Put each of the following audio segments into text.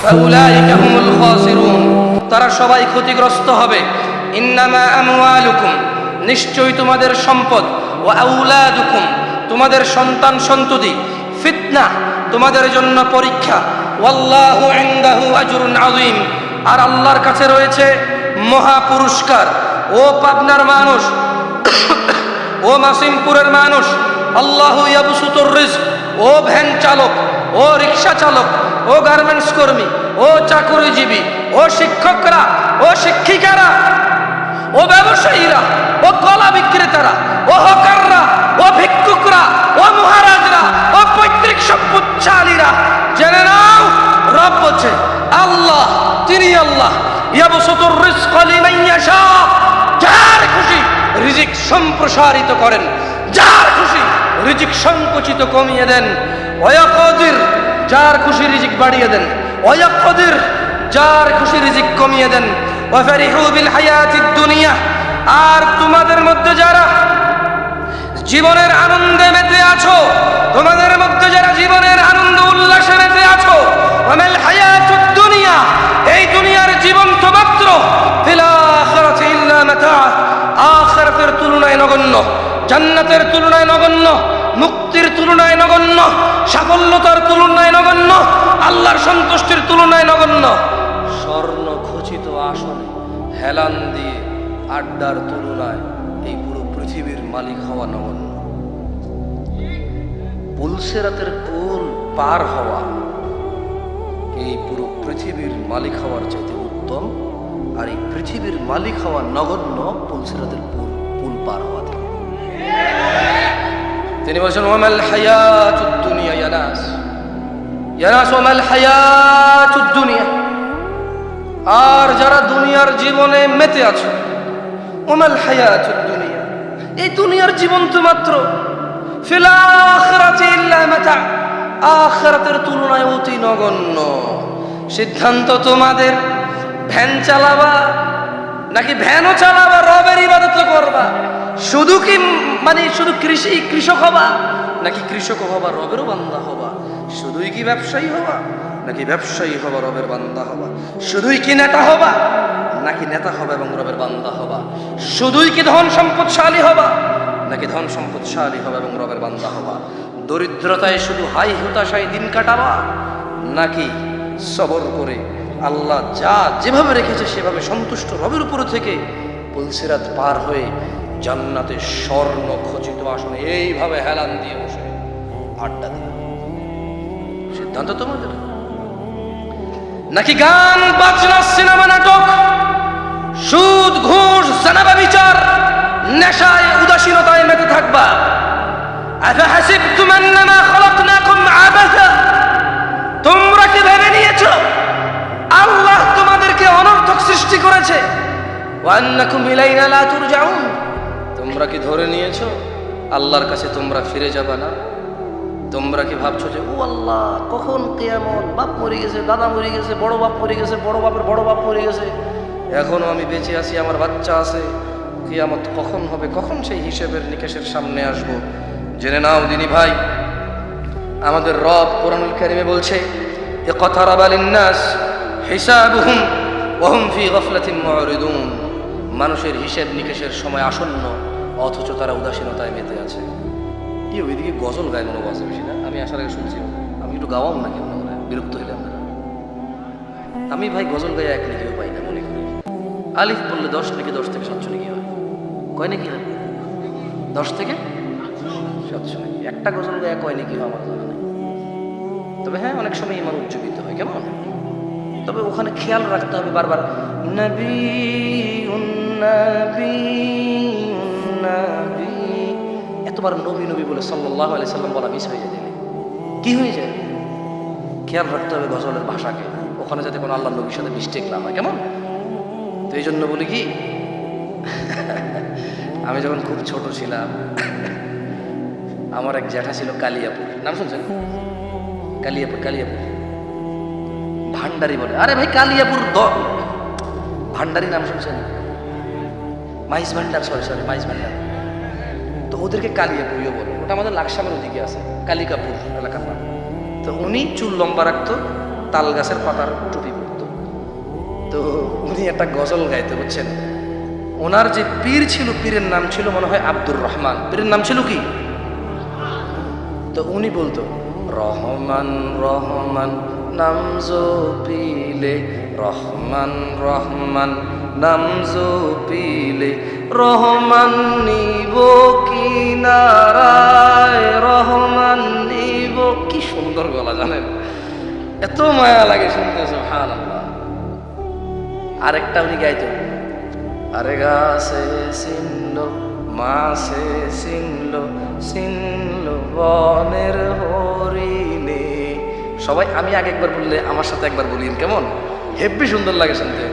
ফাউলাইকা হুমুল খাসিরুন, তারা সবাই ক্ষতিগ্রস্ত হবে। ইন্নামা আমওয়ালুকুম, নিশ্চয়ই তোমাদের সম্পদ, ওয়া আওলাদুকুম, তোমাদের সন্তান সন্ততি, ফিতনা, তোমাদের জন্য পরীক্ষা, ওয়াল্লাহু ইনদাহু আজরুন আযীম, আর আল্লাহর কাছে রয়েছে মহা পুরস্কার। ও পাবনার মানুষ, ও মাসিমপুরের মানুষ, আল্লাহু ইয়াবসুতুর রিজক, ও ভ্যান চালক, ও রিকশা চালক, ও গার্মেন্টস কর্মী, ও চাকরিজীবী, ও শিক্ষকরা, ও শিক্ষিকারা, ও ব্যবসায়ীরা, ও কলা বিক্রেতারা, ও হকাররা, ও ভিক্ষুকরা, ও মহারাজরা, ও পৈতৃক সম্পদশালীরা, জেনে নাও রব বলছে আল্লাহ, তিনি আল্লাহ ইয়াবসুতুর রিজকা লিমান ইয়াশা, যার খুশি রিজিক সম্প্রসারিত করেন, যার খুশি রিজিক সংকুচিত কমিয়ে দেন। ওয়ায়াকদির, যার খুশি রিজিক বাড়িয়ে দেন। ওয়ায়াকদির, যার খুশি রিজিক কমিয়ে দেন। ওয়াফারিহু বিল হায়াতিদ দুনিয়া, আর তোমাদের মধ্যে যারা জীবনের আনন্দে মেতে আছো, তোমাদের মধ্যে যারা জীবনের আনন্দ উল্লাসে মেতে আছো, ওয়ামাল হায়াতুদ দুনিয়া, এই দুনিয়ার জীবন তো মাত্র, ফিল আখিরাতি ইল্লা মাতা, আখিরাতের তুলনায় নগণ্য, জান্নাতের তুলনায় নগণ্য, মুক্তির তুলনায় নগণ্য, সাফল্যতার তুলনায় নগণ্য, আল্লাহর সন্তুষ্টির তুলনায় নগণ্য। স্বর্ণ খচিত আসনে হেলান দিয়ে আড্ডার তুলনায় এই পুরো পৃথিবীর মালিক হওয়া নগণ্য। পুলসেরাতের পুল পার হওয়া এই পুরো পৃথিবীর মালিক হওয়ার চাইতে উত্তম, আর এই পৃথিবীর মালিক হওয়া নগণ্য পুলসেরাতের পুল পার হওয়া থেকে। তিনি বলছেন ওয়ামাল হায়াতুদ দুনিয়া ইয়া নাস, ইয়া নাস ওয়ামাল হায়াতুদ দুনিয়া, আর যারা দুনিয়ার জীবনে মেতে আছো, ওয়ামাল হায়াতুদ দুনিয়া, এই দুনিয়ার জীবন তো মাত্র, ফিল আখিরাতি ইল্লা মাতা, আখিরাতের তুলনায় অতি নগণ্য। সিদ্ধান্ত তোমাদের, ভ্যান চালাবা নাকি ভ্যানও চালাবা, রবের ইবাদত করবা। শুধু কি মানে শুধু কৃষক হবা নাকি কৃষক হবা রবেরও বান্দা হবা? শুধুই কি ব্যবসায়ী হবা নাকি ব্যবসায়ী হবা রবের বান্দা হবা? শুধুই কি নেতা হবা নাকি নেতা হবা এবং রবের বান্দা হবা? শুধুই কি ধন সম্পদশালী হবা নাকি ধন সম্পদশালী হবা এবং রবের বান্দা হবা? দরিদ্রতায় শুধু হাই হতাশায় দিন কাটাবা নাকি সবর করে আল্লাহ যা যেভাবে রেখেছে সেভাবে সন্তুষ্ট রবের উপর থেকে পুলসিরাত পার হয়ে জান্নাতে স্বর্ণ খচিত আসনে এইভাবে হেলান দিয়ে বসে আড্ডা দিয়ে? সিদ্ধান্ত তোমাদের। নাকি গান বাজনা, সিনেমা নাটক, সুদ ঘুষ, জানাবা বিচার, নেশায় উদাসীনতায় মেতে থাকবা? আফাহাসিবতুম আন্নামা খালাকনাকুম আবাসা, তোমরা কি ভেবে নিয়েছো আল্লাহ তোমাদেরকে অনর্থক সৃষ্টি করেছে? ওয়া আন্নাকুম ইলাইনা লা তুরজাউন, তোমরা কি ধরে নিয়েছো আল্লাহর কাছে তোমরা ফিরে যাবে না? তোমরা কি ভাবছো যে ও আল্লাহ কখন কিয়ামত, বাপ মরে গেছে, দাদা মরে গেছে, বড় বাপ মরে গেছে, বড় বাপের বড় বাপ মরে গেছে, এখনো আমি বেঁচে আছি, আমার বাচ্চা আছে, কিয়ামত কখন হবে, কখন সেই হিসেবের নিকেশের সামনে আসব? জেনে নাও দিনী ভাই, আমাদের রব কোরআনুল কারীমে বলছে ইকতারাবা লিন্নাস হিসাবুহুম ওয়া হুম ফি গাফলাতিন মুরিদুন, মানুষের হিসেব নিকেশের সময় আসন্ন অথচ তারা উদাসীনতায় মেতে আছে। কি ওইদিকে গজল গায় মনে বাজে বেশি না? আমি আসার আগে শুনছি, আমি একটু গাওয়াও না কেন, বিরক্ত হইলাম না আমি ভাই, গজল গায়ে এক নেকিও পাই না মনে করি। আলিফ বললে 10 থেকে 7 নেকি হয়, কয় নাকি হয় 10 থেকে 7 নাকি। একটা গজল গায়ে কয় নাকি হয় আমার জানা নেই, তবে হ্যাঁ অনেক সময় ইমান উজ্জীবিত হয়। কেমন? তবে ওখানে খেয়াল রাখতে হবে বারবার নবী নবী নবী, এতবার নবী নবী বলে সাল্লাল্লাহু আলাইহি সাল্লাম বলা মিস হয়ে যায়, কি হয়ে যায়? খেয়াল রাখতে হবে গজলের ভাষাকে, ওখানে যাতে কোনো আল্লাহ নবীর সাথে মিস্টেক না হয়। কেমন? তো এই জন্য বলি কি, আমি যখন খুব ছোট ছিলাম আমার এক জ্যাঠা ছিল কালিয়াপুর, নাম শুনছেন? কালিয়াপুর ভান্ডারি বলে। আরে ভাই কালিয়াপুর ভান্ডারি নাম শুনছেন? মাইজ ভান্ডার, সরি মাইজ ভান্ডার। তো ওদেরকে কালিয়াপুরিও বলে, ওটা আমাদের লাকসামের ওদিকে আছে, কালিকাপুর এলাকার নাম। তো উনি চুল লম্বা রাখতো, তাল গাছের পাতার টুপি পরত। তো উনি একটা গজল গাইতে, বুঝছেন, ওনার যে পীর ছিল, পীরের নাম ছিল মনে হয় আব্দুর রহমান। পীরের নাম ছিল কি? তো উনি বলতো, রহমান রহমান নাম জপিলে, রহমান রহমান নাম জপিলে, রহমান নিব কিনারায়, রহমান নিব। কি সুন্দর গলা জানেন, এত মায়া লাগে শুনতে, সুবহানাল্লাহ। আরেকটা উনি গাইতো, আরে গাছে চিনলো মাছে চিনলো, চিনলো বনের হরিণে। সবাই আমি আগে একবার বললে আমার সাথে একবার বলিন, কেমন হেব্বি সুন্দর লাগে শুনতে।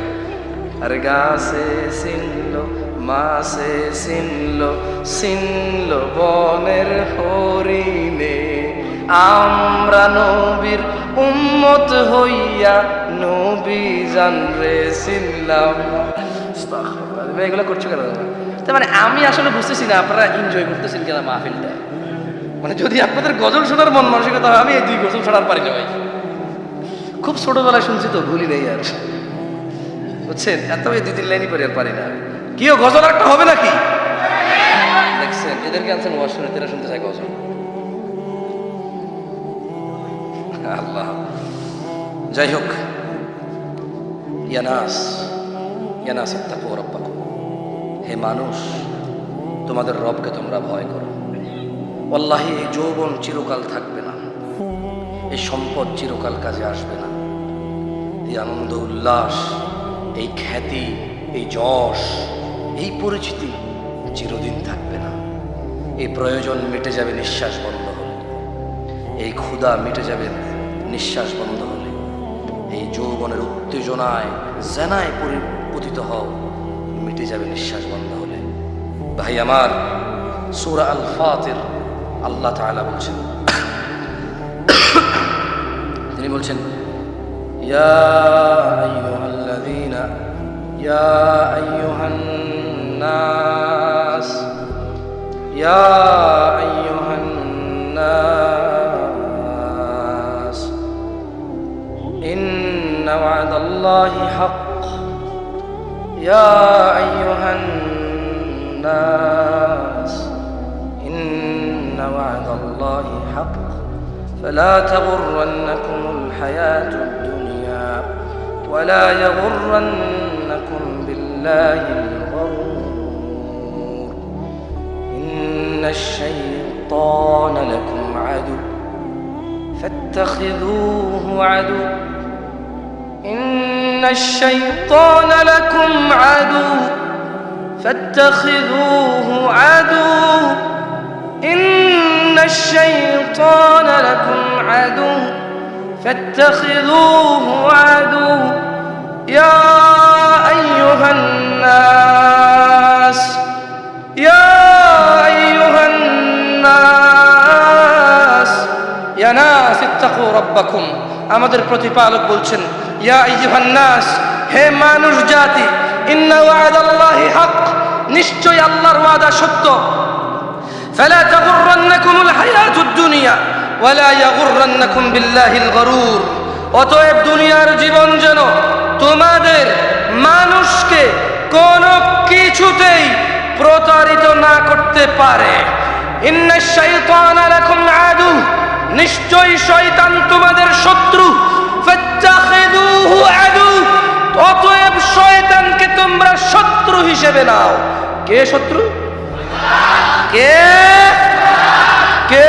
আরে গাছে চিনলো মাছে চিনলো, চিনলো বনের হরিণে, আমরা নবীর উম্মত হইয়া নবী জানরে চিনলাম। এগুলো করছো কেন? তার মানে আমি আসলে বুঝতেছি না আপনারা এনজয় করতেছেন কেন মাহফিলটা। মানে যদি আপনাদের গজল শোনার মন মানসিকতা হয়, আমি এই 2 গজল শোনার পারি না ভাই। খুব ছোটবেলায় শুনছি তো, ভুলি নেই আর, বুঝছেন। এত এই 2-3 লাইনই পড়ে আর পারি না। কিও গজল একটা হবে নাকি? দেখছেন, এদেরকে আনছেন ওয়াজ শুনে, এরা শুনতে চায় গজল। আল্লাহ, যাই হোক, ইয়ানাস ইয়ানাস ইত্তাকু রাব্বাকুম, হে মানুষ, তোমাদের রবকে তোমরা ভয় করো। ওয়াল্লাহি, এই যৌবন চিরকাল থাকবে না, এই সম্পদ চিরকাল কাজে আসবে না, এই আনন্দ উল্লাস, এই খ্যাতি, এই যশ, এই পরিচিতি চিরদিন থাকবে না। এই প্রয়োজন মিটে যাবে নিঃশ্বাস বন্ধ হলে, এই ক্ষুধা মিটে যাবে নিঃশ্বাস বন্ধ হলে, এই যৌবনের উত্তেজনায় জেনায় পতিত হও মিটে যাবে নিঃশ্বাস বন্ধ হলে। ভাই আমার, সূরা আল ফাতির আল্লাহ তাআলা বলছেন, তিনি বলছেন, ইয়া আইয়ুহাল্লাযীনা, ইয়া আইয়ুহান নাস, ইয়া আইয়ুহান নাস, ইন্না ওয়া'দাল্লাহি হক, ইয়া আইয়ুহান নাস, ইন্না ওয়া'দাল্লাহি হক, فلا تغرنكم الحياة الدنيا ولا يغرنكم بالله الغرور إن الشيطان لكم عدو فاتخذوه عدو إن الشيطان لكم عدو فاتخذوه عدو إن الشيطان لكم عدو فاتخذوه عدو يا أيها الناس يا أيها الناس يا ناس اتقوا ربكم আমাদের প্রতিপালক বলছেন, ইয়া আইয়ুহান নাস, হে মানুষ জাতি, ইন্না ওয়া'দাল্লাহি হক, নিশ্চয় আল্লাহর ওয়াদা সত্য। فلا تغرنكم الحياة الدنيا ولا يغرنكم بالله الغرور, অতএব দুনিয়ার জীবন যেন তোমাদের মানুষকে কোনো কিছুতেই প্রতারিত না করতে পারে। ইন্নাশ শাইতানা লাকুম আদু, নিশ্চয়ই শয়তান তোমাদের শত্রু। ফাত্তাখিযুহু আদু, অতএব শয়তানকে তোমরা শত্রু হিসেবে নাও। কে শত্রু? কে কে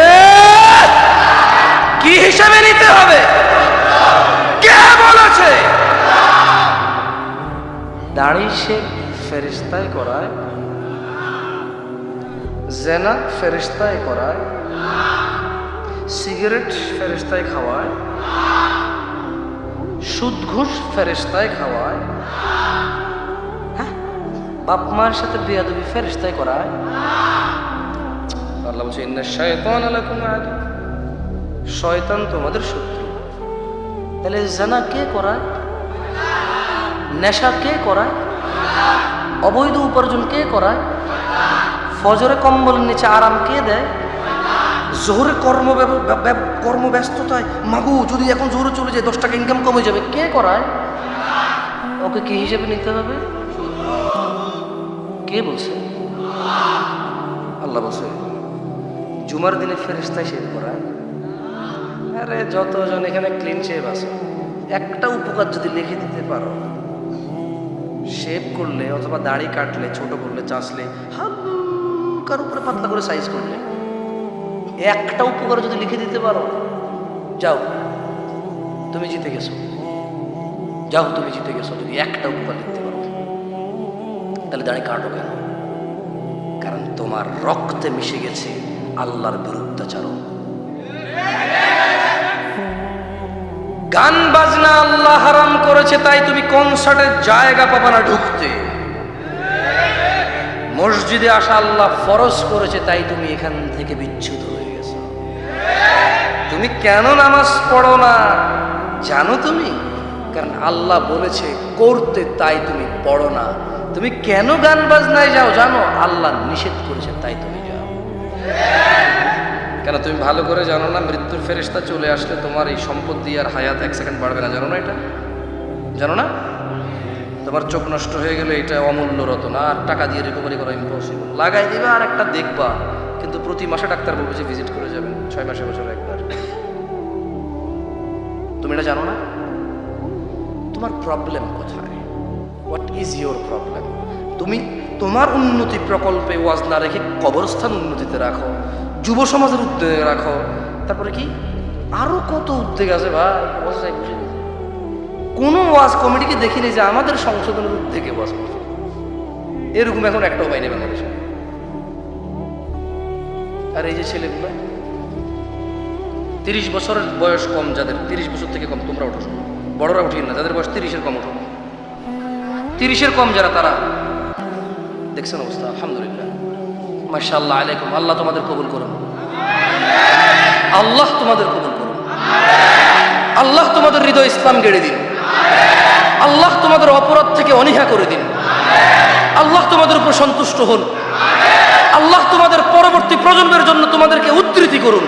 কি হিসাবে নিতে হবে? কে বলেছে? দাড়ি সে ফেরেশতায় করায়, জেনা ফেরেশতায় করায়, সিগারেট ফেরেশতায় খাওয়ায়, সুদ ঘুষ ফেরেশতায় খাওয়ায়, হ্যাঁ, বাপ মার সাথে বেয়াদবি ফেরেশতায় করায়। আল্লাহ বলছে, ইন্নাশ শাইতানা লাকুম আদু, শয়তান তোমাদের শত্রু। তাহলে জানা কে করায়? নেশা কে করায়? অবৈধ উপার্জন কে করায়? ফজরে কম্বলের নিচে আরাম কে দেয়? জোহরে কর্মব্যস্ততায় মাগু যদি এখন জোহরে চলে যায় 10 টাকা ইনকাম কমে যাবে, কে করায়? ওকে কি হিসেবে নিতে হবে? কে বলছে? আল্লাহ বলছে জুমার দিনে ফেরেশতাই শেভ করায়। আরে যতজন এখানে ক্লিন শেভ আছে, একটা উপকার যদি লিখে দিতে পারো, শেভ করলে অথবা দাড়ি কাটলে, ছোট করলে, চাঁচলে, হালকার উপরে পাতলা করে সাইজ করলে, একটা উপকার যদি লিখে দিতে পারো, যাও তুমি জিতে গেছো। যাও তুমি জিতে গেছো যদি একটা উপকার লিখতে পারো। তাহলে দাড়ি কাটো কেন? কারণ তোমার রক্তে মিশে গেছে আল্লাহর বিরুদ্ধাচরণ। গান বাজনা আল্লাহ হারাম করেছে, তাই তুমি কনসার্টের জায়গা পাবা না ঢুকতে। মসজিদে আসা আল্লাহ ফরজ করেছে, তাই তুমি এখান থেকে বিচ্যুত হয়ে গেছো। তুমি কেন নামাজ পড়ো না জানো তুমি? কারণ আল্লাহ বলেছে করতে, তাই তুমি পড়ো না। তুমি কেন গান বাজনায় যাও জানো? আল্লাহ নিষেধ করেছে, তাই তুমি যাও। কেন তুমি ভালো করে জানো না মৃত্যুর ফেরেশতা চলে আসলে তোমার এই সম্পদ দিয়ে আর হায়াত 1 সেকেন্ড বাড়বে না? জানো না এটা? জানো না? তোমার চোখ নষ্ট হয়ে গেলে এটা অমূল্য রত্ন, আর টাকা দিয়ে রিকভারি করা ইম্পসিবল। লাগাই দিবে আর একটা দেখবা, কিন্তু প্রতি মাসে ডাক্তার বলবে যে ভিজিট করে যাবেন, 6 মাসে বছরে একবার। তুমি এটা জানো না? তোমার প্রবলেম কোথায়? What is your problem? তুমি তোমার উন্নতি প্রকল্পে ওয়াজ না রেখে কবরস্থান উন্নতিতে রাখো, যুব সমাজের উদ্যোগে রাখো, তারপরে কি আরো কত উদ্যোগ আছে ভাই। কোনো ওয়াজ কমিটিকে দেখিনি যে আমাদের সংশোধনের উদ্যোগে ওয়াজ করছে, এরকম এখন একটাও পাইনি বাংলাদেশে। আর এই যে ছেলেগুলো 30 বছরের বয়স কম, যাদের 30 বছর থেকে কম, তোমরা ওঠো, বড়রা উঠিয়ে না, যাদের বয়স 30-এর কম ওঠো। 30-এর কম যারা, তারা দেখছেন অবস্থা। আলহামদুলিল্লাহ, মাশাআল্লাহ আলাইকুম। আল্লাহ তোমাদের কবুল করুন, আল্লাহ তোমাদের কবুল করুন, আল্লাহ তোমাদের হৃদয় ইসলাম গেড়ে দিন, আল্লাহ তোমাদের অপরাধ থেকে অনীহা করে দিন, আল্লাহ তোমাদের উপর সন্তুষ্ট হন, আল্লাহ তোমাদের পরবর্তী প্রজন্মের জন্য তোমাদেরকে উদ্ধৃতি করুন।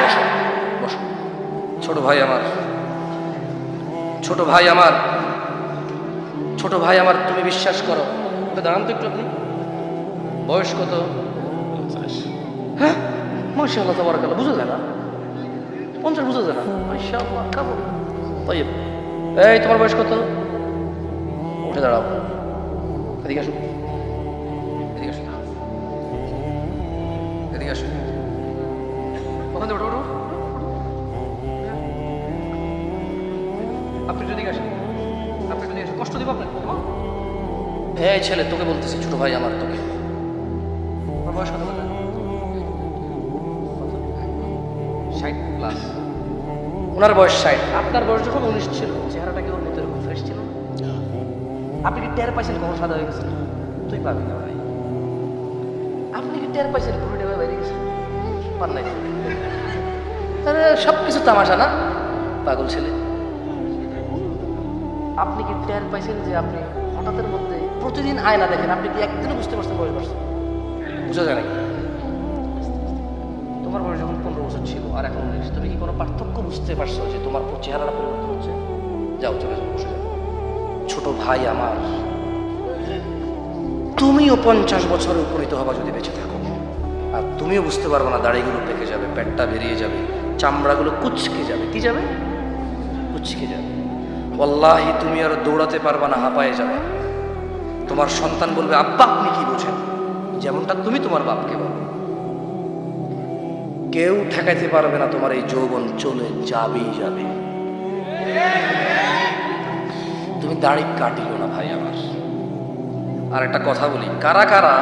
বসো বসো। ছোট ভাই আমার, ছোট ভাই আমার, ছোট ভাই আমার, তুমি বিশ্বাস করো। দাঁড়ান তো একটু। আপনি বয়স কত? হ্যাঁ, মাশাআল্লাহ তাবারাকাল্লাহ। বুঝা যায় না? 50 বুঝা যায় না? মাশাআল্লাহ। খাবো তাইব। এই তোমার বয়স কত? উঠে দাঁড়াও, এদিকে আসো, এদিকে আসো, এদিকে আসো। ওখান থেকে ওঠো, আপনি যদি আসেন, আপনি যদি আসেন, কষ্ট দিব আপনাকে। এই ছেলে, তোকে বলতেছি, ছোট ভাই আমার, তোকে। আমার বয়স কত? 60+। ওনার বয়স 60, আপনার বয়স যখন 19 ছিল, চেহারাটা কি ওর মতো এরকম ফ্রেশ ছিল? আপনি কি টের পাইছেন কখন সাদা হয়ে গেছেন? তুই পাবি না ভাই। আপনি কি টের পাইছেন পুরোটা বাইরে গেছে? পার নাই। তাহলে সব কিছু তামাশা না, পাগল ছেলে। আপনি কি টের পাইছেন যে আপনি হঠাৎের মধ্যে প্রতিদিন আয়না দেখেন, আপনি কি একদিনও বুঝতে পারছেন বয়স বাড়ছে? বুঝা যায় নাকি? তোমার বয়স যখন 15 বছর ছিল আর এখন 19, তুমি কি কোনো পার্থক্য বুঝতে পারছো যে তোমার চেহারাটা পরিবর্তন হচ্ছে? যাও, চলে যাও, বসে যাও। ছোট ভাই আমার, তুমিও 50 বছরে উপনীত হবা যদি বেঁচে থাকো, আর তুমিও বুঝতে পারবে না, দাড়িগুলো পেকে যাবে, পেটটা বেরিয়ে যাবে, চামড়াগুলো কুচকে যাবে। কি যাবে? কুচকে যাবে। ওয়াল্লাহি তুমি আর দৌড়াতে পারবা না, হাঁপায়ে যাবে। তোমার সন্তান বলবে, আব্বা আপনি কি বোঝেন? যেমনটা তুমি তোমার বাপকে বলো। কেউ ঠেকাইতে পারবে না, তোমার এই যৌবন চলে যাবেই যাবে। তুমি দাড়ি কাটিও না ভাই আমার। আর একটা কথা বলি, কারা কারা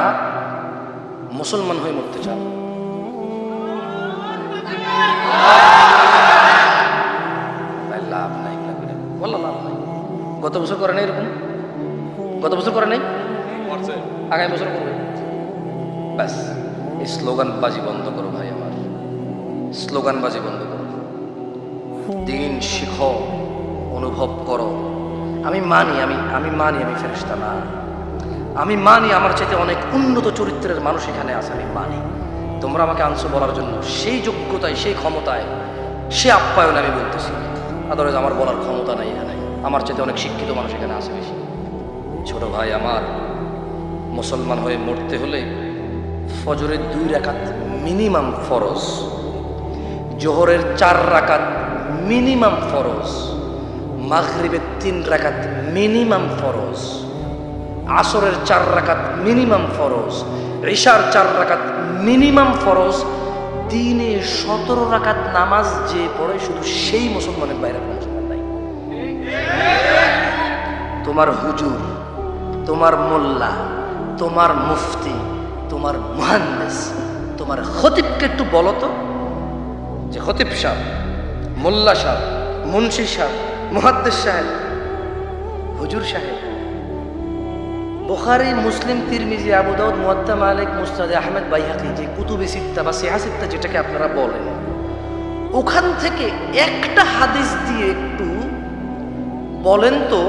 মুসলমান হয়ে মরতে চান? লাভ নাই, বললাম লাভ নাই। গত বছর করে নাই এরকম? গত বছর করে নাই, আগামী বছর করবে। ব্যাস, এই স্লোগানবাজি বন্ধ করো ভাই আমার, স্লোগানবাজি বন্ধ করো। দিন শিখো, অনুভব করো। আমি মানি, আমি মানি আমি ফেরেশতা না, আমি মানি আমার চাইতে অনেক উন্নত চরিত্রের মানুষ এখানে আছে, আমি মানি। তোমরা আমাকে আনছো বলার জন্য, সেই যোগ্যতায়, সেই ক্ষমতায়, সে আপ্যায়ন আমি বলতেছি। আদারওয়াইজ আমার বলার ক্ষমতা নাই এখানে, আমার চাইতে অনেক শিক্ষিত মানুষ এখানে আছে বেশি। ছোট ভাই আমার, মুসলমান হয়ে মরতে হলে ফজরের 2 রাকাত মিনিমাম ফরজ, জোহরের 4 রাকাত মিনিমাম ফরজ, মাগরিবের 3 রাকাত মিনিমাম ফরজ, আসরের 4 রাকাত মিনিমাম ফরজ, ইশার 4 রাকাত মিনিমাম ফরজ। দিনে 17 রাকাত নামাজ যে পড়ে শুধু সেই মুসলমানের বাইরে মুসলমান নাই। তোমার হুজুর, তোমার মোল্লা, তোমার মুফতি, তোমার মুহাদ্দিস, তোমার খতিবকে একটু বলো তো, যে খতিব সাহেব, মোল্লা সাহেব, মুন্সি সাহেব, মুহাদ্দিস সাহেব, হুজুর সাহেব, বুখারী, মুসলিম, তিরমিজি, আবু দাউদ, মুওয়াত্তা মালিক, মুসনাদে আহমেদ, বাইহাকি, যে কুতুবে সিত্তা বা সিহা সিত্তা যেটাকে আপনারা বলেন, ওখান থেকে একটা হাদিস দিয়ে একটু বলেন তো,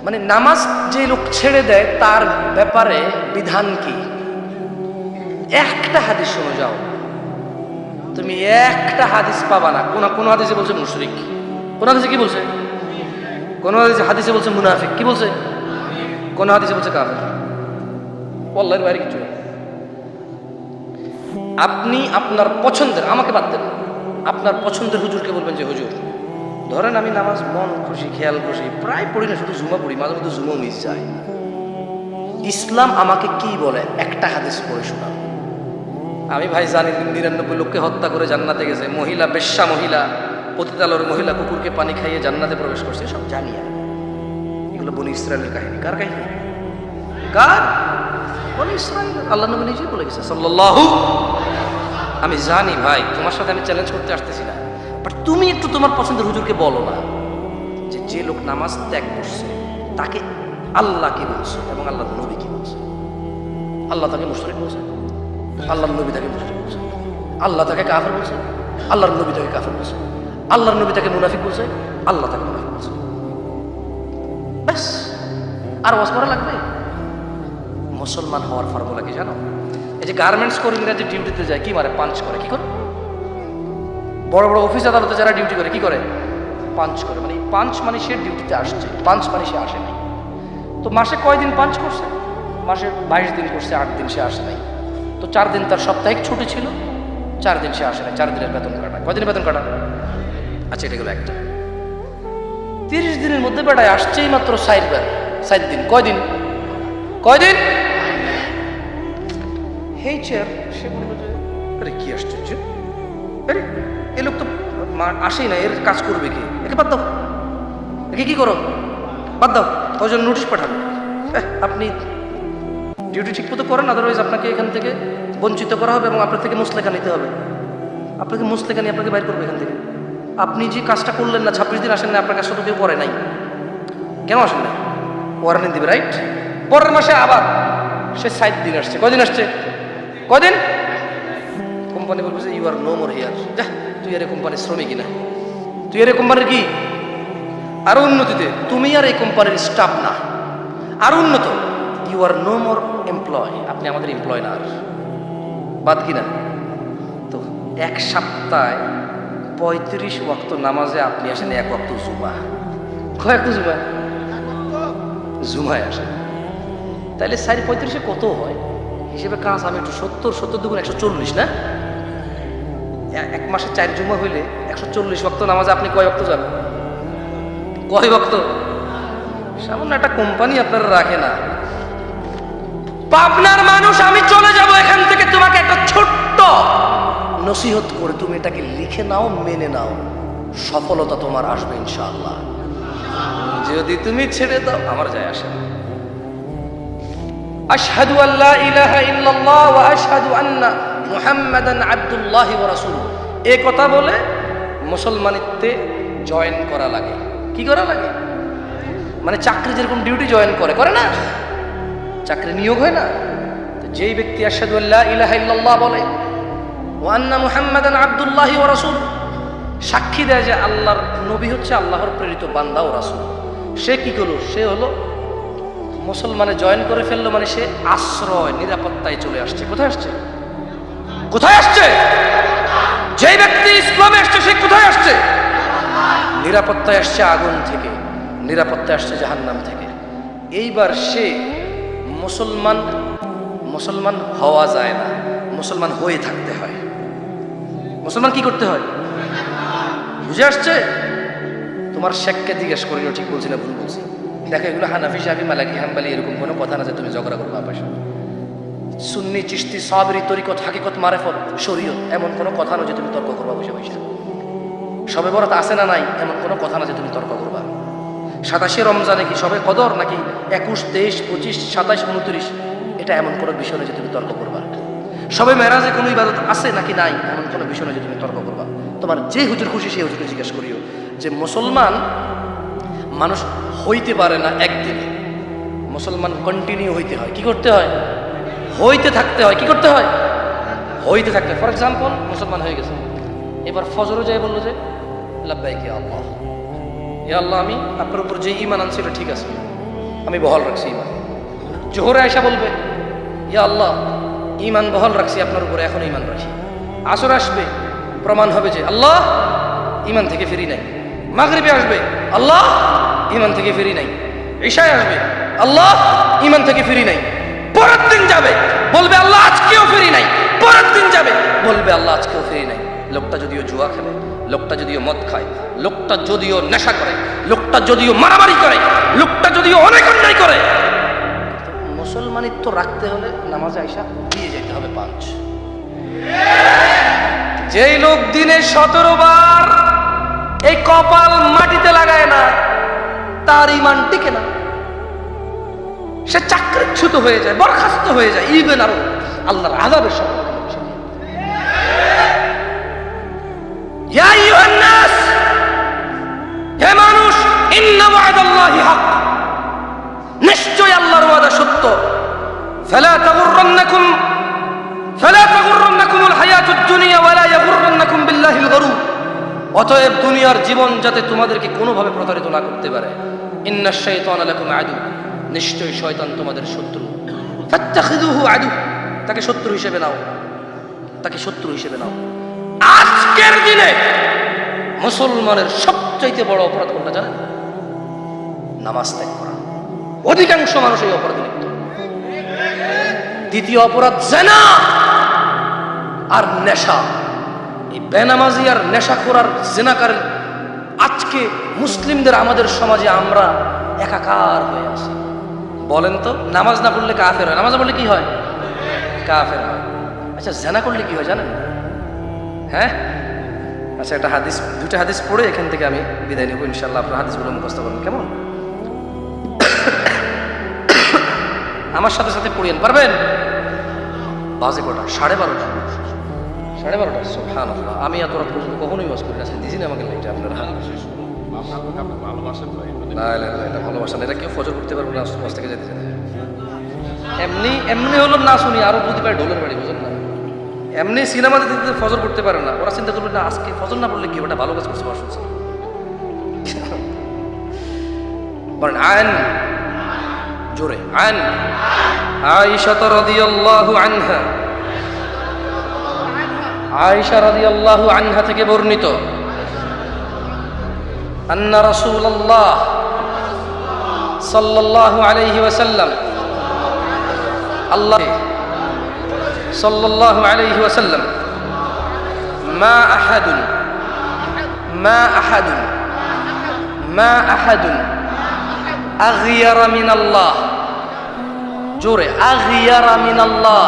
মানে নামাজ যে লোক ছেড়ে দেয় তার ব্যাপারে বিধান কি? একটা হাদিস শোনো যাও, তুমি একটা হাদিস পাবা না। কোন হাদিসে বলছে মুশরিক, কোন হাদিসে কি বলছে, কোন হাদিসে বলছে মুনাফিক, কি বলছে, কোন হাদিসে বলছে কাফের। আল্লাহর বাইরে কিছু। আপনি আপনার পছন্দের, আমাকে বাদ দেন, আপনার পছন্দের হুজুরকে বলবেন যে হুজুর, ধরেন আমি নামাজ মন খুশি, খেয়াল খুশি প্রায় পড়ি না, শুধু জুমা পড়ি, মাঝে মধ্যে জুমা মিস যায়। ইসলাম আমাকে কি বলে একটা হাদিস পড়ে শোনান। আমি ভাই জানি 99 লোককে হত্যা করে জান্নাতে গেছে, মহিলা বেশ্যা, মহিলা পতিতালয়ের মহিলা কুকুরকে পানি খাইয়ে জান্নাতে প্রবেশ করছে, সব জানি আমি। এগুলো বনি ইসরায়েলের কাহিনী। কার কাহিনী? কার? বনি ইসরায়েল। আল্লাহ নবী নিজেই বলে গেছে সাল্লাল্লাহু। আমি জানি ভাই, তোমার সাথে আমি চ্যালেঞ্জ করতে আসতেছি না, বাট তুমি একটু তোমার পছন্দের হুজুরকে বলো না যে যে লোক নামাজ ত্যাগ করছে তাকে আল্লাহ কি বলছে এবং আল্লাহ নবী কি বলছে। আল্লাহ তাকে মুশরিক বলছে, আল্লাহর নবী তাকে মুশরিক বলছে। আল্লাহ তাকে কাফের বলছে, আল্লাহর নবী তাকে কাফের বলছে। আল্লাহর নবী তাকে মুনাফিক বলছে, আল্লাহ তাকে মুনাফিক বলছে। ব্যাস, আর ওয়াজ করা লাগবে? মুসলমান হওয়ার ফর্মুলা কি জানো? এই যে গার্মেন্টস কর্মীরা যে ডিউটিতে যায়, কি মারে? পাঞ্চ করে। কি করে? বড় বড় অফিস আদালতে যারা ডিউটি করে কি করে? পাঞ্চ করে। মানে পাঞ্চ মানে সে ডিউটিতে আসছে, পাঞ্চ মানে সে আসে নাই। তো মাসে কয়দিন পাঞ্চ করছে? মাসে 22 দিন করছে, 8 দিন সে আসে নাই। তো 4 দিন তার সাপ্তাহিক ছুটি ছিল, 4 দিন সে আসে নাই, 4 দিনের বেতন কাটা। কয়দিনের বেতন কাটা? আচ্ছা, এটা গেল একটা। 30 দিনের মধ্যে বেড়ায় আসছেই মাত্র 4 দিন। কয়দিন? কয়দিন? হেই চেয়ার, সে বলবে যে আরে কি আশ্চর্য, আরে এ লোক তো আসেই না, এর কাজ করবে কি? একে বাদ দাও, একে কি করো, বাদ দাও, ওই জন্য নোটিশ পাঠাবে। আপনি ডিউটি ঠিক মতো করেন, আদারওয়াইজ আপনাকে এখান থেকে বঞ্চিত করা হবে এবং আপনার থেকে মুসলেখা নিতে হবে। আপনাকে মুসলেখা নিয়ে আপনাকে বাইর করবে এখান থেকে। আপনি যে কাজটা করলেন না, 26 দিন আসেন না, আপনার কাজটা তো কেউ করে নাই, কেন আসেন না? ওয়ার্নিং দিবে, রাইট? পরের মাসে আবার সে 7 দিন আসছে। কয়দিন আসছে? কয়দিন? কোম্পানি বলবে যে you are no more here. যা, তুই আর এই কোম্পানির শ্রমিকই না, তুই আর এই কোম্পানির কি আরো উন্নতিতে, তুমি আর এই কোম্পানির স্টাফ না, আরো উন্নত, you are no more employ, আপনি আমাদের এমপ্লয় না। আর বাদ কিনা? তো 1 সপ্তাহে 35 ওয়াক্ত নামাজে আপনি আসেন 1 ওয়াক্ত জুমা। কয় ওয়াক্ত জুমা? জুমায় আসেন। তাইলে 4-35 কত হয় হিসেবে কাজ? আমি একটু 70 দুগুণ 140 না? 1 মাসে 4 জুমা হইলে 140 ওয়াক্ত নামাজে আপনি কয় ওয়াক্ত যান? কয় ওয়াক্ত? সামান্য একটা কোম্পানি আপনারা রাখে না। পাবনার মানুষ, আমি চলে যাব এখান থেকে, তোমাকে একটা ছোট্ট নসিহত করে তুমি এটাকে লিখে নাও, মেনে নাও, সফলতা তোমার আসবে ইনশাআল্লাহ। যদি তুমি ছেড়ে দাও আমার যায় আসে না। আশহাদু আল্লা ইলাহা ইল্লাল্লাহ ওয়া আশহাদু আন্না মুহাম্মাদান আবদুল্লাহি ওয়া রাসূলুহু, এই কথা বলে মুসলমানিত্বে জয়েন করা লাগে। কি করা লাগে? মানে চাকরি যেরকম ডিউটি জয়েন করে না, চাকরি নিয়োগ হয় না? তো যেই ব্যক্তি আশহাদু আল্লা ইলাহা ইল্লাল্লাহ বলে, ওয়া আন্না মুহাম্মাদান আবদুল্লাহি ওয়া রাসূলুহু, সাক্ষী দেয় যে আল্লাহর নবী হচ্ছে আল্লাহর প্রেরিত বান্দা ও রাসূল, সে কি করলো? সে হলো মুসলমানে জয়েন করে ফেললো, মানে সে আশ্রয়, নিরাপত্তায় চলে আসছে। কোথায় আসছে? কোথায় আসছে? যে ব্যক্তি ইসলামে আসছে সে কোথায় আসছে? নিরাপত্তায় আসছে আগুন থেকে, নিরাপত্তায় আসছে জাহান্নাম থেকে। এইবার সে মুসলমান হওয়া যায় না, মুসলমান হয়ে থাকতে হয়। মুসলমান কি করতে হয় বুঝে আসছে? তোমার শেখকে জিজ্ঞেস করিও ঠিক বলছি না ভুল বলছি। দেখো এগুলো হানাফি, শাফি, মালিকি, হাম্বলি এরকম কোনো কথা না যে তুমি ঝগড়া করবো আপনার সাথে। সুন্নি, চিশতি, সাবরি, তরিকত, হাকিকত, মারেফত, শরীয়ত এমন কোনো কথা না যে তুমি তর্ক করবা বসে বসে। সবে বরাত আছে না নাই এমন কোনো কথা না যে তুমি তর্ক করবা। 27 রমজানে কি সবে কদর নাকি 21, 23, 25, 27, 29 এটা এমন কোনো বিষয় না যে তুমি তর্ক করবা। সবে মেরাজে কোনো ইবাদত আছে নাকি নাই এমন কোনো বিষয় না যে তুমি তর্ক করবা। তোমার যে হুজুর খুশি সেই হুজুরকে জিজ্ঞেস করিও যে মুসলমান মানুষ হইতে পারে না একদিনে, মুসলমান কন্টিনিউ হইতে হয়। কি করতে হয়? হইতে থাকতে হয়। কি করতে হয়? হইতে থাকতে হয়। ফর এক্সাম্পল মুসলমান হয়ে গেছে, এবার ফজরও যায় বললো যে লাব্বাইক ইয়া আল্লাহ, ইয়া আল্লাহ আমি আপনার উপর যে ঈমান আনছি এটা ঠিক আছে, আমি বহাল রাখছি ঈমান। জোহরে আয়সা বলবে ইয়া আল্লাহ ঈমান বহাল রাখছি আপনার উপরে, এখন ঈমান রাখি। আসর আসবে, প্রমাণ হবে যে আল্লাহ ঈমান থেকে ফিরি নাই। মাগরিবে আসবে, আল্লাহ ঈমান থেকে ফিরি নাই। ঈশায় আসবে, আল্লাহ ঈমান থেকে ফিরি নাই। পরের দিন যাবে বলবে আল্লাহ আজকেও ফিরি নাই। পরের দিন যাবে বলবে আল্লাহ আজকেও ফিরি নাই। লোকটা যদিও জুয়া খেলে, লোকটা যদিও মদ খায়, লোকটা যদিও নেশা করে, লোকটা যদিও মারামারি করে, লোকটা যদিও অনেক অন্যায় করে, মুসলমানিত্ব রাখতে হলে নামাজে আইসা দিয়ে যেতে হবে 5। যেই লোক দিনে 17 বার এই কপাল মাটিতে লাগায় না তার ঈমান টিকে না। সে চাকরিচ্যুত হয়ে যায়, বরখাস্ত হয়ে যায়, ইভেন আরো আল্লাহর আযাবের সম্মুখীন। ইয়া আইয়ুহান নাস, হে মানুষ, ইন্না ওয়াদাল্লাহি হক, নিশ্চয় আল্লাহর ওয়াদা সত্য। ফালা তাগুররান্নাকুমুল হায়াতুদ দুনিয়া ওয়ালা ইয়াগুররান্নাকুম বিল্লাহিল গরুর। অতএব দুনিয়ার জীবন যাতে তোমাদেরকে কোনোভাবে প্রতারিত না করতে পারে। ইন্নাশ শাইতানা লাকুম আদু, নিশ্চয় শয়তান তোমাদের শত্রু। ফাত্তাখিযুহু আদু, তাকে শত্রু হিসেবে নাও, তাকে শত্রু হিসেবে নাও। আজকের দিনে মুসলমানের সবচাইতে বড় অপরাধ কোনটা জানেন? নামাজ ত্যাগ করা। অধিকাংশ মানুষ এই অপরাধে লিপ্ত। দ্বিতীয় অপরাধ জিনা আর নেশা। এই বেনামাজি আর নেশাখোর আর জিনাকার আজকে মুসলিমদের আমাদের সমাজে আমরা একাকার হয়ে আছি। বলেন তো, নামাজ না পড়লে কাফের হয়, নামাজ না পড়লে কি হয়? কাফের হয়। আচ্ছা জিনা করলে কি হয় জানেন? হ্যাঁ, আচ্ছা একটা হাদিস, 2টা হাদিস পড়ে এখান থেকে আমি বিদায় নেব ইনশাআল্লাহ। আপনার হাদিসগুলো মুখস্থ করবেন কেমন? আমার সাথে সাথে পড়িয়েন, পারবেন? বাজে কটা? 12:30। 12:30? সুবহানাল্লাহ। আমি এত রাত পর্যন্ত কখনোই ওয়াজ করি না। দিছি না আমাকে লাইটে আপনারা। ভালোবাসা না, এটা কেউ ফজর করতে পারবে না, ওয়াজ থেকে যেতে যেতে। এমনি হলো না শুনি আরো বুঝতে পারে ঢোলের বাড়ি, বুঝেন না? এমনি সিনেমাতে দিতে ফজর করতে পারে না, ওরা চিন্তা করবে না আজকে ফজর না পড়লে কি ওটা ভালো কাজ করছে, শুনছে। বলেন আন, জোরে আন। আয়েশা রাদিয়াল্লাহু আনহা, আয়েশা রাদিয়াল্লাহু আনহা থেকে বর্ণিত, আন্না রাসূলুল্লাহ সাল্লাল্লাহু আলাইহি ওয়াসাল্লাম, আল্লাহ সাল্লাল্লাহু আলাইহি ওয়াসাল্লাম, মা আহাদুন আগিয়ারা মিনাল্লাহ, জোরে আগিয়ারা মিনাল্লাহ,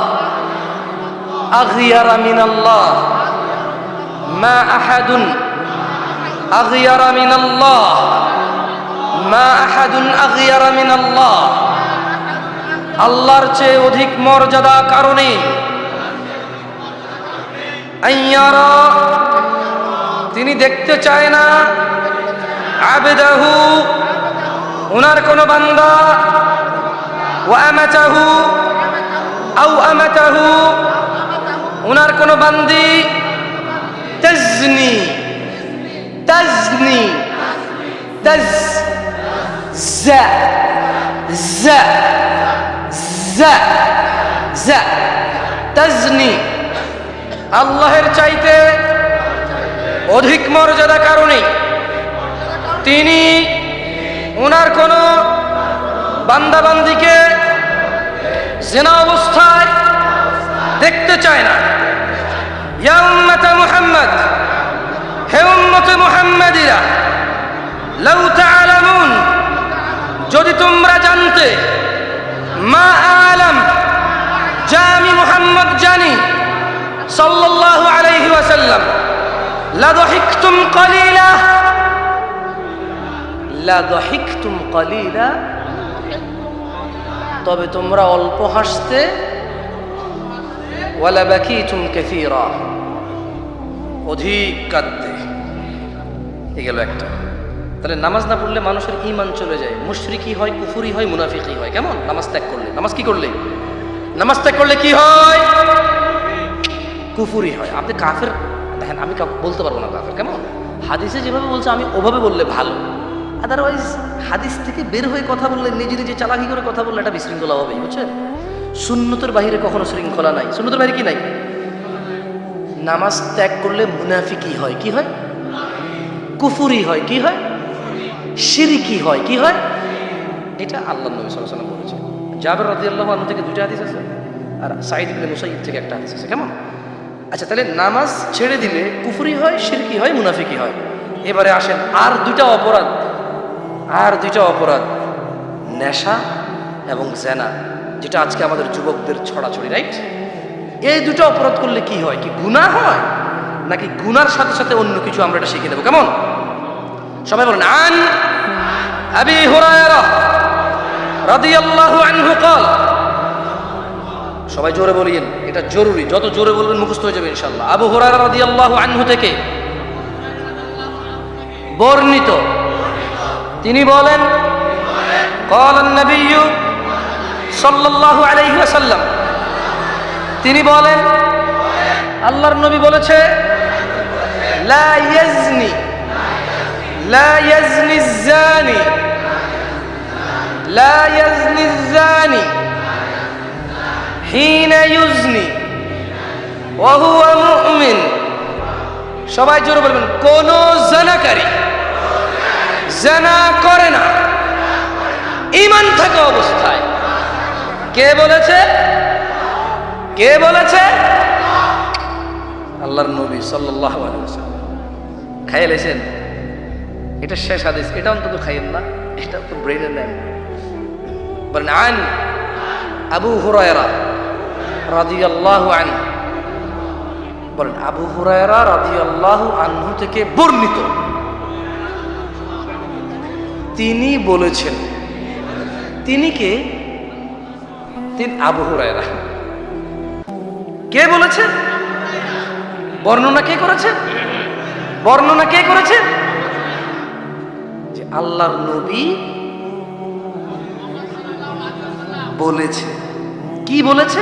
আগিয়ারা মিনাল্লাহ, মা আহাদুন আগিয়ারা মিনাল্লাহ, মা আহাদুন আগিয়ারা মিনাল্লাহ। আল্লাহর চেয়ে অধিক মর্যাদা কারণে, আইয়ারা তিনি দেখতে চায় না, আবদাহু উনার কোন বান্দা, ওয়া আমাতাহু আও আমাতাহু উনার কোন বান্দি, তাজনি তাজনি তাজ জা জা জা জা তাজনি আল্লাহের চাইতে অধিক মর্যাদা কারণে তিনি ওনার কোন বান্দাবান্দিকে জিনা অবস্থায় দেখতে চায় না। ইয়া উম্মত মুহাম্মদ, হে উম্মত মুহাম্মাদিরা, লাউ তাআলামুন, যদি তোমরা জানতে, মা আলাম, যা আমি মুহাম্মদ জানি সাল্লাল্লাহু আলাইহি ওয়াসাল্লাম, লা দাহিকতুম কলিলা, লা দাহিকতুম কলিলা, তবে তোমরা অল্প হাসতে, ওয়ালা বাকিতুম কাসীরা, অধিক কাঁদতে। এই গেল একটা। তাহলে নামাজ না পড়লে মানুষের ঈমান চলে যায়, মুশরিকি হয়, কুফরি হয়, মুনাফিকি হয়। কেমন? নামাজ ত্যাগ করলে। নামাজ কি করলে? নামাজ ত্যাগ করলে কি হয়? কুফরি হয়। আপনি কাফের, দেখেন আমি বলতে পারবো না কাফের। কেমন? হাদিসে যেভাবে বলছে আমি ওভাবে বললে ভালো, আদারওয়াইজ হাদিস থেকে বের হয়ে কথা বললে, নিজে নিজে চালাকি করে কথা বললে এটা বিশৃঙ্খলা হবেই, বুঝছেন? সুন্নতের বাহিরে কখনো শৃঙ্খলা নাই। সুন্নতের বাহিরে কি নাই? নামাজ ত্যাগ করলে মুনাফিকি হয়। কি হয়? কুফরি হয়। কি হয়? শিরকি হয়। কি হয়? এটা আল্লাহর নবী সাল্লাল্লাহু আলাইহি ওয়াসাল্লাম বলেছেন। জাবের রাদিয়াল্লাহু আনহু থেকে দুইটা হাদিস আছে, আর সাঈদ ইবনে মুসাইয়্যিব থেকে একটা হাদিস আছে। কেমন? আচ্ছা, তাহলে নামাজ ছেড়ে দিলে কুফরি হয়, শিরকি হয়, মুনাফিকি হয়। এবারে আসেন আর দুইটা অপরাধ, নেশা এবং জেনা, যেটা আজকে আমাদের যুবকদের ছড়াছড়ি, রাইট? এই দুটো অপরাধ করলে কি হয়? কি গুনাহ হয়, নাকি গুনার সাথে সাথে অন্য কিছু? আমরা এটা শিখে নেব। কেমন? সবাই বলেন, আন আবি হুরায়রা রাদিয়াল্লাহু আনহু قال, সবাই জোরে বলেন, এটা জরুরি, যত জোরে বলবেন মুখস্থ হয়ে যাবে ইনশাআল্লাহ। আবু হুরায়রা রাদিয়াল্লাহু আনহু থেকে বর্ণিত, তিনি বলেন, قال النبي সাল্লাল্লাহু আলাইহি ওয়াসাল্লাম, তিনি বলেন, আল্লাহর নবী বলেছে, লা ইয়াজনি الزاني لا يزني الزاني حين يزني وهو مؤمن। সবাই জোরে বলবেন, কোন জানাকারী জানা করে না ঈমান থাকা অবস্থায়। কে বলেছে? কে বলেছে? আল্লাহর নবী সাল্লাল্লাহু আলাইহি ওয়াসাল্লাম। খাইয়ে লেছেন, এটা শেষ হাদিস, এটা অন্তত খাইয়েন না, এটা তো ব্রেনে নেন। বলেন, আন আবু হুরায়রা রাদিয়াল্লাহু আনহু, বলেন আবু হুরায়রা রাদিয়াল্লাহু আনহু থেকে বর্ণিত, তিনি বলেছেন। তিনি কে? তিনি আবু হুরায়রা। কে বলেছেন? বর্ণনা কে করেছে? বর্ণনা কে করেছে? যে আল্লাহর নবী বলেছে। কি বলেছে?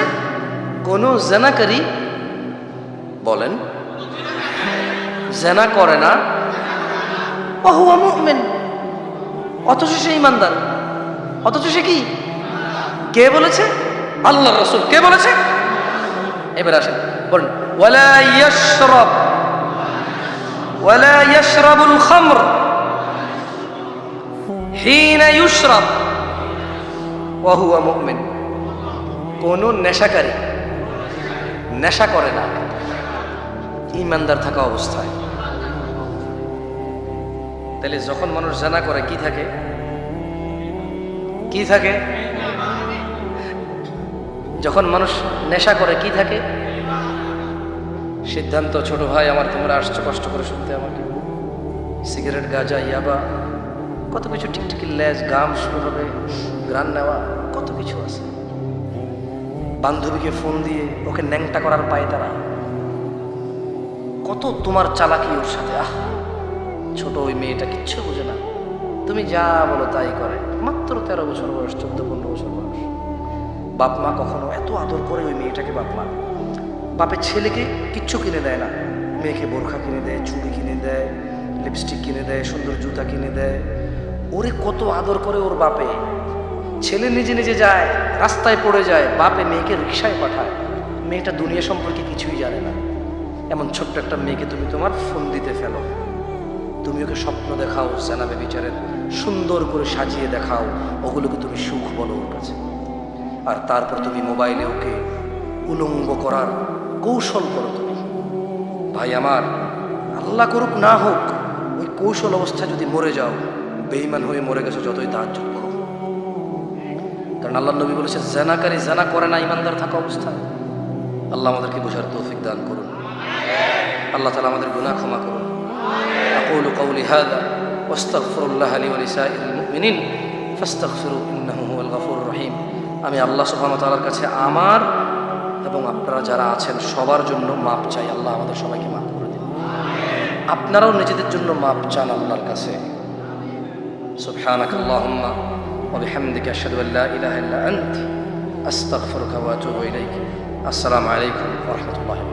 কোন জানাকারী, বলেন, জানা করে না, ওয়া মুমিন, অথচ সে ঈমানদার, অথচ সে কি? কে বলেছে? আল্লাহর রাসূল। কে বলেছে? এবার আসেন, বলেন, ওয়ালা ইয়াশরাবুল খামর হিনা ইউশরাব ওয়া হুয়া মুমিন। কোন নেশাকারী নেশা করে না ঈমানদার থাকা অবস্থায়। তাহলে যখন মানুষ জানা করে কি থাকে? কি থাকে? যখন মানুষ নেশা করে কি থাকে? সিদ্ধান্ত, ছোট ভাই আমার, তোমরা আসছো কষ্ট করে শুনতে আমাকে, সিগারেট, গাঁজা, ইয়াবা, কত কিছু, টিকটিকি লেজ, গাম শুরু হবে, গ্রান নেওয়া, কত কিছু আছে। বান্ধবীকে ফোন দিয়ে ওকে ন্যাংটা করার পায় তারা, কত তোমার চালাকি ওর সাথে। ছোট ওই মেয়েটা কিচ্ছু বোঝে না, তুমি যা বলো তাই করে, মাত্র 13 বছর বয়স, 14-15 বছর বয়স। বাপ মা কখনো এত আদর করে ওই মেয়েটাকে, বাপ মা, বাপের ছেলেকে কিচ্ছু কিনে দেয় না, মেয়েকে বোরখা কিনে দেয়, চুড়ি কিনে দেয়, লিপস্টিক কিনে দেয়, সুন্দর জুতা কিনে দেয়। ওরে কত আদর করে ওর বাপে। ছেলে নিজে নিজে যায়, রাস্তায় পড়ে যায়, বাপে মেয়েকে রিকশায় পাঠায়। মেয়েটা দুনিয়া সম্পর্কে কিছুই জানে না, এমন ছোট্ট একটা মেয়েকে তুমি তোমার ফোন দিতে ফেলো, তুমি ওকে স্বপ্ন দেখাও, জেনা ব্যভিচারের সুন্দর করে সাজিয়ে দেখাও, ওগুলোকে তুমি সুখ বলো ওর কাছে। আর তারপর তুমি মোবাইলে ওকে উলঙ্গ করার কৌশল করো তুমি। ভাই আমার, আল্লাহ করুক না হোক, ওই কৌশল অবস্থায় যদি মরে যাও, বেঈমান হয়ে মরে গেছো, যতই তাহাজ্জুদ করো। কারণ আল্লাহ নবী বলেছে, জেনাকারী জেনা করে না ইমানদার থাকা অবস্থায়। আল্লাহ আমাদেরকে বোঝার তৌফিক দান করুন। আল্লাহ তাআলা আমাদের গুনাহ ক্ষমা করুন। আকুলু কওলি হাযা ওয়াস্তাগফিরুল্লাহ লি ওয়া লিসাইরিল মুমিনিন ফাস্তাগফিরু ইন্নাহু হুয়াল গফুরুর রহিম। আমি আল্লাহ সুবহানাহু ওয়া তাআলার কাছে আমার এবং আপনারা যারা আছেন সবার জন্য মাপ চাই। আল্লাহ আমাদের সবাইকে মাফ করে দিন। আপনারাও নিজেদের জন্য মাপ চান আল্লাহর কাছে। সুবহানাকাল্লাহুম্মা ওয়া বিহামদিকা আশহাদু আল লা ইলাহা ইল্লা আনতা আস্তাগফিরুকা ওয়া আতুবু ইলাইক। আসসালামু আলাইকুম ওয়া রাহমাতুল্লাহি।